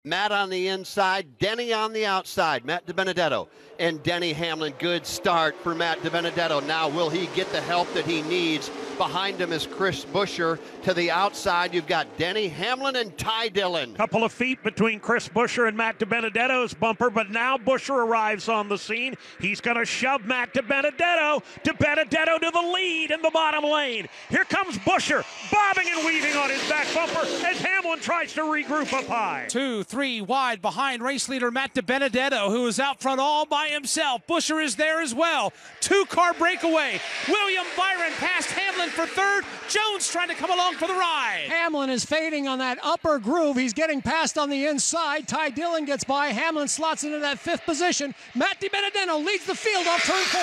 Matt on the inside, Denny on the outside. Matt DiBenedetto and Denny Hamlin. Good start for Matt DiBenedetto. Now will he get the help that he needs? Behind him is Chris Buescher. To the outside, you've got Denny Hamlin and Ty Dillon. Couple of feet between Chris Buescher and Matt DiBenedetto's bumper, but now Buescher arrives on the scene. He's going to shove Matt DiBenedetto. DiBenedetto to the lead in the bottom lane. Here comes Buescher, bobbing and weaving on his back bumper as Hamlin tries to regroup up high. 2, 3 wide behind race leader Matt DiBenedetto, who is out front all by himself. Buescher is there as well. 2-car breakaway. William Byron past Hamlin for third. Jones trying to come along for the ride. Hamlin is fading on that upper groove. He's getting past on the inside. Ty Dillon gets by. Hamlin slots into that 5th position. Matt DiBenedetto leads the field off turn 4.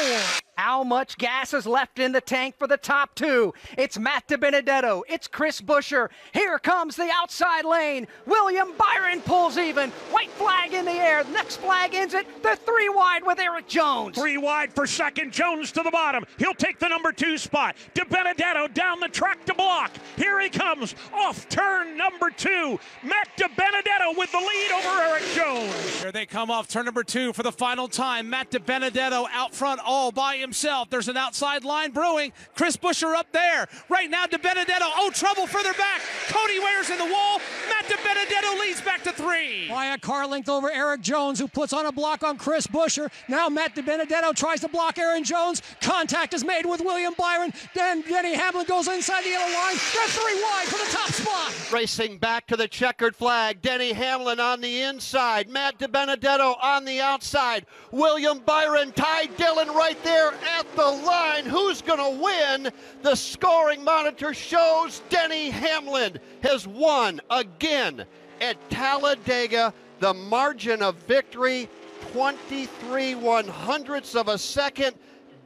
How much gas is left in the tank for the top 2? It's Matt DiBenedetto. It's Chris Buescher. Here comes the outside lane. William Byron pulls even. White flag in the air. The next flag ends it. They're 3 wide with Eric Jones. 3 wide for second. Jones to the bottom. He'll take the number 2 spot. DiBenedetto down the track to block. Here he comes off turn number 2. Matt DiBenedetto with the lead over Eric Jones. Here they come off turn number 2 for the final time. Matt DiBenedetto out front all by himself. There's an outside line brewing. Chris Buescher up there. Right now, DiBenedetto. Oh, trouble further back. Cody Ware's in the wall. Matt DiBenedetto leads back to 3. By a car length over Eric Jones, who puts on a block on Chris Buescher. Now Matt DiBenedetto tries to block Aaron Jones. Contact is made with William Byron. Then Denny Hamlin goes inside the yellow line. They're 3 wide for the top spot. Racing back to the checkered flag. Denny Hamlin on the inside. Matt DiBenedetto on the outside. William Byron, Ty Dillon right there at the line. Who's going to win? The scoring monitor shows Denny Hamlin has won again at Talladega. The margin of victory, 23/100ths of a second.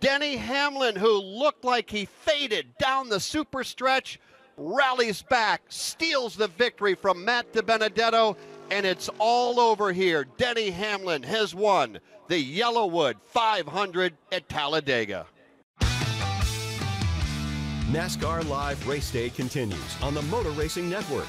Denny Hamlin, who looked like he faded down the super stretch, rallies back, steals the victory from Matt DiBenedetto, and it's all over here. Denny Hamlin has won the YellaWood 500 at Talladega. NASCAR Live Race Day continues on the Motor Racing Network.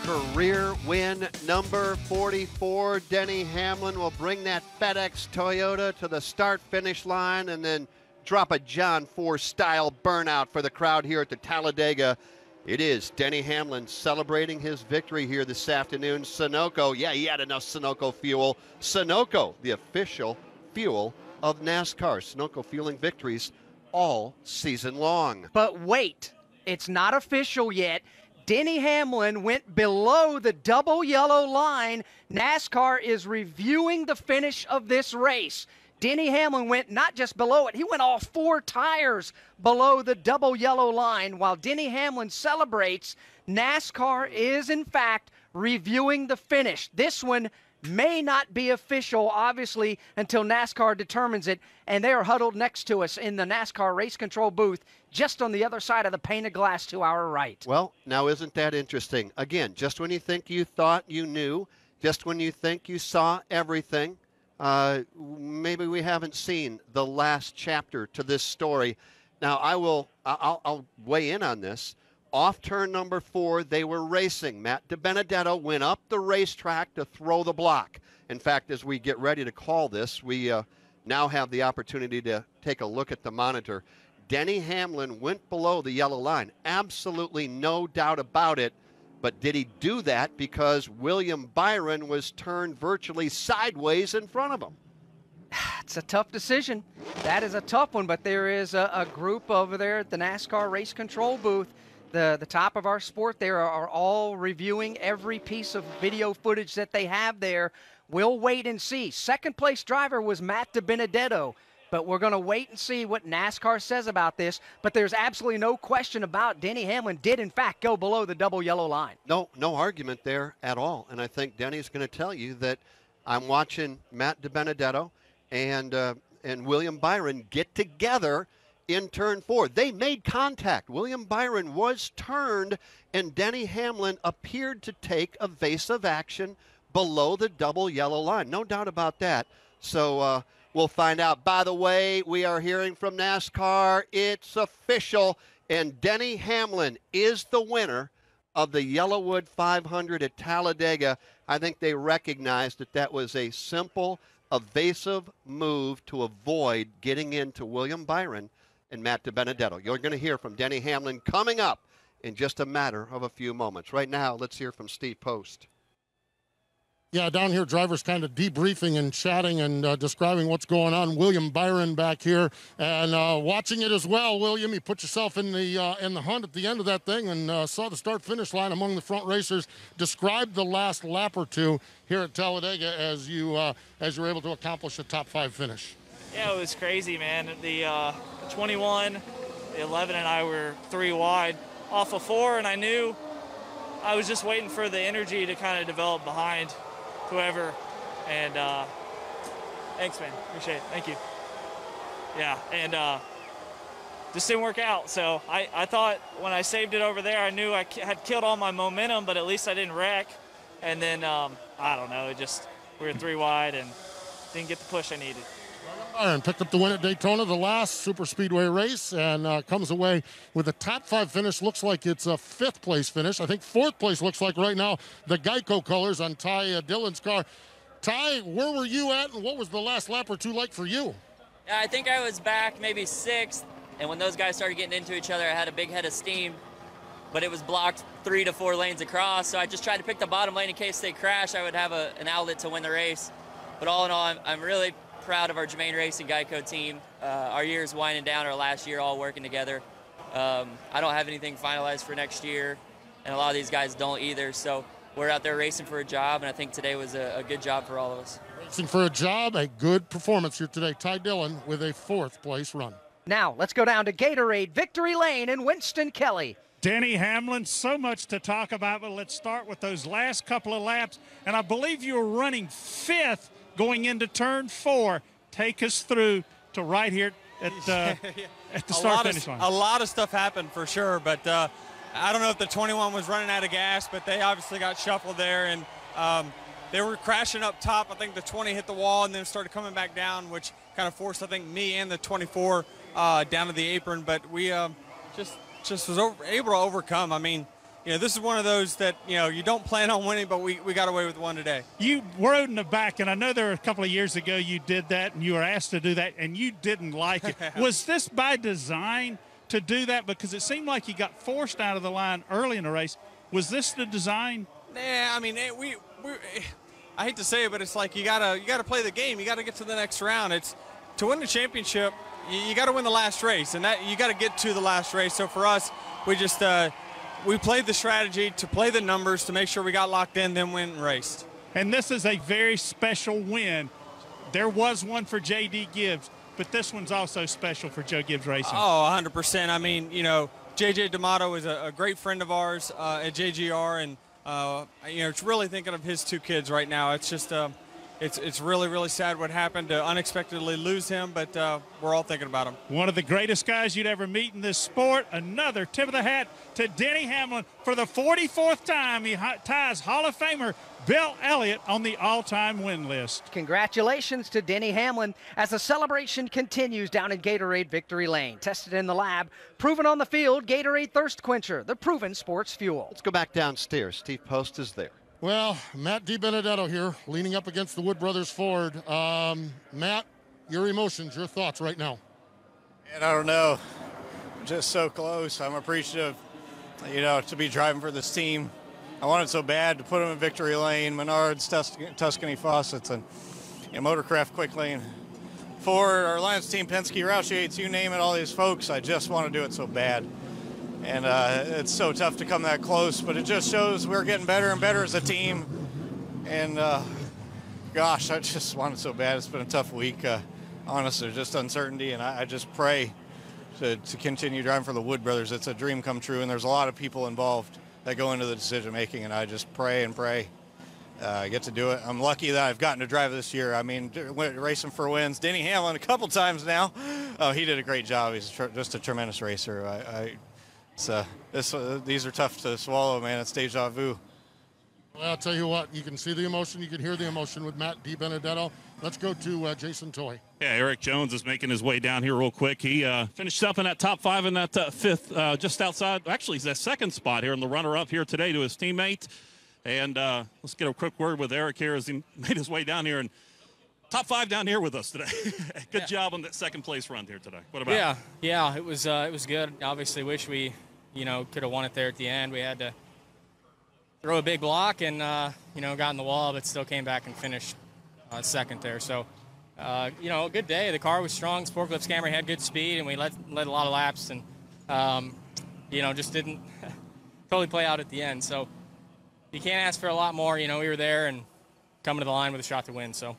Career win number 44. Denny Hamlin will bring that FedEx Toyota to the start-finish line and then drop a John Force-style burnout for the crowd here at the Talladega. It is Denny Hamlin celebrating his victory here this afternoon. Sunoco, yeah, he had enough Sunoco fuel. Sunoco, the official fuel of NASCAR. Sunoco fueling victories all season long. But wait, it's not official yet. Denny Hamlin went below the double yellow line. NASCAR is reviewing the finish of this race. Denny Hamlin went not just below it, he went all 4 tires below the double yellow line. While Denny Hamlin celebrates, NASCAR is in fact reviewing the finish. This one may not be official, obviously, until NASCAR determines it, and they are huddled next to us in the NASCAR race control booth, just on the other side of the painted glass to our right. Well, now isn't that interesting? Again, just when you think you thought you knew, just when you think you saw everything, maybe we haven't seen the last chapter to this story. Now, I'll weigh in on this. Off turn number 4, they were racing. Matt DiBenedetto went up the racetrack to throw the block. In fact, as we get ready to call this, we now have the opportunity to take a look at the monitor. Denny Hamlin went below the yellow line. Absolutely no doubt about it. But did he do that because William Byron was turned virtually sideways in front of him? It's a tough decision. That is a tough one, but there is a group over there at the NASCAR race control booth. The top of our sport, they are all reviewing every piece of video footage that they have there. We'll wait and see. Second place driver was Matt DiBenedetto, but we're going to wait and see what NASCAR says about this. But there's absolutely no question about Denny Hamlin did, in fact, go below the double yellow line. No argument there at all. And I think Denny's going to tell you that I'm watching Matt DiBenedetto and William Byron get together in turn 4. They made contact. William Byron was turned, and Denny Hamlin appeared to take evasive action below the double yellow line. No doubt about that. So we'll find out. By the way, we are hearing from NASCAR. It's official, and Denny Hamlin is the winner of the YellaWood 500 at Talladega, I think they recognized that that was a simple, evasive move to avoid getting into William Byron and Matt DiBenedetto. You're going to hear from Denny Hamlin coming up in just a matter of a few moments. Right now, let's hear from Steve Post. Yeah, down here, drivers kind of debriefing and chatting and describing what's going on. William Byron back here and watching it as well. William, you put yourself in the hunt at the end of that thing and saw the start-finish line among the front racers. Describe the last lap or two here at Talladega as you were able to accomplish a top 5 finish. Yeah, it was crazy, man. The 21, the 11, and I were 3 wide off of 4, and I knew I was just waiting for the energy to kind of develop behind whoever, and thanks, man, appreciate it, thank you. Yeah, and just didn't work out, so I thought when I saved it over there, I knew I had killed all my momentum, but at least I didn't wreck, and then I don't know, we were 3 wide and didn't get the push I needed. Byron picked up the win at Daytona, the last super speedway race, and comes away with a top 5 finish. Looks like it's a 5th place finish. I think 4th place looks like right now the Geico colors on Ty Dillon's car. Ty, where were you at, and what was the last lap or two like for you? Yeah, I think I was back maybe 6th, and when those guys started getting into each other, I had a big head of steam, but it was blocked 3 to 4 lanes across, so I just tried to pick the bottom lane in case they crash. I would have an outlet to win the race. But all in all, I'm really proud of our Germain Racing Geico team. Our year is winding down, our last year all working together. I don't have anything finalized for next year, and a lot of these guys don't either, so we're out there racing for a job, and I think today was a good job for all of us. Racing for a job, a good performance here today. Ty Dillon with a 4th place run. Now, let's go down to Gatorade Victory Lane in Winston-Kelly. Denny Hamlin, so much to talk about, but let's start with those last couple of laps, and I believe you were running 5th going into turn 4. Take us through to right here at the start-finish line. A lot of stuff happened for sure, but I don't know if the 21 was running out of gas, but they obviously got shuffled there, and they were crashing up top. I think the 20 hit the wall and then started coming back down, which kind of forced, I think, me and the 24 down to the apron, but we just was able to overcome. I mean, this is one of those that, you don't plan on winning, but we got away with one today. You rode in the back, and I know there were a couple of years ago you did that, and you were asked to do that, and you didn't like it. Was this by design to do that? Because it seemed like you got forced out of the line early in the race. Was this the design? Nah, I mean, I hate to say it, but it's like you gotta play the game. You got to get to the next round. It's to win the championship, you got to win the last race, and that you got to get to the last race. So for us, we just we played the strategy to play the numbers to make sure we got locked in, then went and raced. And this is a very special win. There was one for J.D. Gibbs, but this one's also special for Joe Gibbs Racing. Oh, 100%. I mean, J.J. D'Amato is a great friend of ours at JGR, and, it's really thinking of his 2 kids right now. It's just it's really, really sad what happened to unexpectedly lose him, but we're all thinking about him. One of the greatest guys you'd ever meet in this sport. Another tip of the hat to Denny Hamlin. For the 44th time, he ties Hall of Famer Bill Elliott on the all-time win list. Congratulations to Denny Hamlin as the celebration continues down in Gatorade Victory Lane. Tested in the lab, proven on the field, Gatorade Thirst Quencher, the proven sports fuel. Let's go back downstairs. Steve Post is there. Well, Matt DiBenedetto here, leaning up against the Wood Brothers Ford. Matt, your emotions, your thoughts right now. And I don't know, just so close. I'm appreciative, to be driving for this team. I wanted so bad to put them in victory lane, Menards, Tuscany Faucets, and Motorcraft Quick Lane. Ford, our Alliance team, Penske, Roush Yates, you name it, all these folks, I just want to do it so bad. And it's so tough to come that close, but it just shows we're getting better and better as a team. And gosh, I just want it so bad. It's been a tough week. Honestly, just uncertainty, and I just pray to continue driving for the Wood Brothers. It's a dream come true, and there's a lot of people involved that go into the decision making, and I just pray and pray I get to do it. I'm lucky that I've gotten to drive this year. I mean, racing for wins. Denny Hamlin a couple times now. Oh, he did a great job. He's just a tremendous racer. These are tough to swallow, man. It's deja vu. Well, I'll tell you what, you can see the emotion, you can hear the emotion with Matt DiBenedetto. Let's go to Jason Toy. Yeah, Eric Jones is making his way down here real quick. He finished up in that top 5 in that fifth, just outside. Actually, he's that second spot here in the runner-up here today to his teammate. And let's get a quick word with Eric here as he made his way down here. And top 5 down here with us today. Good job on that second place run here today. What about Yeah, it was good. Obviously, wish we, could have won it there at the end. We had to throw a big block and, got in the wall, but still came back and finished second there. So, a good day. The car was strong. Sport Clips Camry had good speed, and we led a lot of laps and, just didn't totally play out at the end. So, you can't ask for a lot more. We were there and coming to the line with a shot to win. So,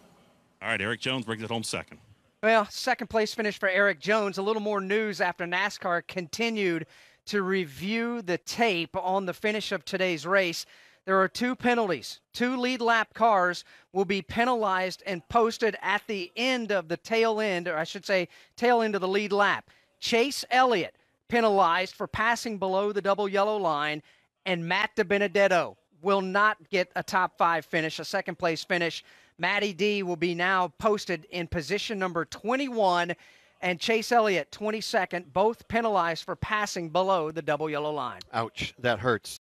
all right, Eric Jones brings it home second. Well, second place finish for Eric Jones. A little more news after NASCAR continued to review the tape on the finish of today's race. There are 2 penalties. 2 lead lap cars will be penalized and posted at the end of the tail end, or I should say tail end of the lead lap. Chase Elliott penalized for passing below the double yellow line, and Matt DiBenedetto will not get a top 5 finish, a second place finish. Matty D will be now posted in position number 21, and Chase Elliott 22nd, both penalized for passing below the double yellow line. Ouch, that hurts.